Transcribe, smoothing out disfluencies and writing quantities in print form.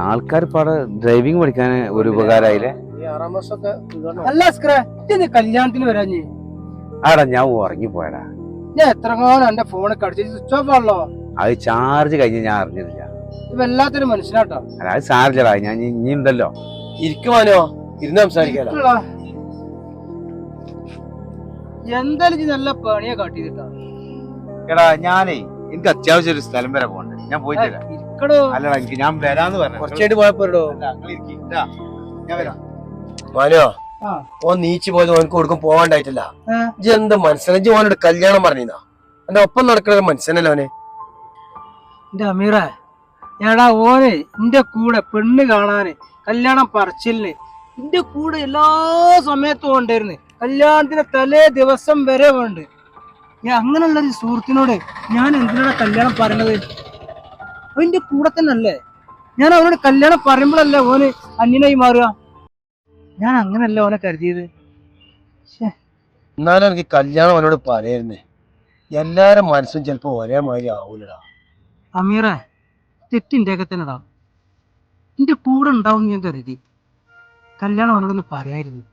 ആൾക്കാർ ഇപ്പൊ അവിടെ ഡ്രൈവിംഗ് പഠിക്കാൻ ഒരു ഉപകാരമായില്ലേ. കല്യാണത്തിന് വരാഞ്ഞ് ആടാ ഞാൻ ഉറങ്ങിപ്പോയടാ. ഞാൻ എത്ര കാലം എന്റെ ഫോണ് കടിച്ചു സ്വിച്ച് ഓഫ് ആണല്ലോ. അത് ചാർജ് കഴിഞ്ഞ് ഞാൻ അറിഞ്ഞിട്ടില്ല. ഇത് വല്ലാത്തൊരു മനുഷ്യനാട്ടോ. അല്ല അത് സാരില്ലടാ, ഞാൻ ഇനി ഉണ്ടല്ലോ. ഇരിക്കുവാനോ, ഇരുന്ന് സംസാരിക്കാലോ. എന്തായാലും നല്ല പണിയാ കാട്ടിട്ടാ. എടാ ഞാനേ എനിക്ക് അത്യാവശ്യം ഒരു സ്ഥലം വരെ പോകണ്ടേ, ഞാൻ പോയിട്ട് ഇരിക്കടോ. അല്ലടാ എനിക്ക് ഞാൻ വരാന്ന് പറഞ്ഞു. കുറച്ചായിട്ട് പോയപ്പോഴോ ഞാൻ വരാം. മാനോ ഓൻ നീച്ചു പോയത് ഓനക്ക് കൊടുക്കും പോവാണ്ടായിട്ടില്ല. ഇജ്ജ് എന്ത് മനസ്സിലായി, ഓനോട് കല്യാണം പറഞ്ഞാ എന്റെ ഒപ്പം നടക്കുന്ന മനസ്സിനല്ലോ ഓനെ. എന്റെ അമീറ ഞാടാ ഓനെ എന്റെ കൂടെ പെണ്ണ് കാണാന് കല്യാണം പറച്ചിലിന് എന്റെ കൂടെ എല്ലാ സമയത്തും ഉണ്ടായിരുന്നു. കല്യാണത്തിന് തലേ ദിവസം വരെ വേണ്ട. ഞാൻ അങ്ങനെയുള്ളൊരു സുഹൃത്തിനോട് ഞാൻ എന്തിനാണ് കല്യാണം പറയണത്? അവന്റെ കൂടെ തന്നെ അല്ലേ. ഞാൻ അവനോട് കല്യാണം പറയുമ്പോഴല്ലേ ഓന് അന്യനായി മാറുക. ഞാൻ അങ്ങനല്ല ഓനെ കരുതിയത്. എന്നാലും എനിക്ക് കല്യാണം അവനോട് പറയായിരുന്നേ. എല്ലാരും മനസ്സും ചിലപ്പോ ഒരേമാതിരി ആവൂലടാ. അമീറ തെറ്റിന്റെ ഒക്കെ തന്നെടാ. എന്റെ കൂടെ ഉണ്ടാവും ഞാൻ കരുതി. കല്യാണം അവനോടൊന്ന് പറയായിരുന്നു.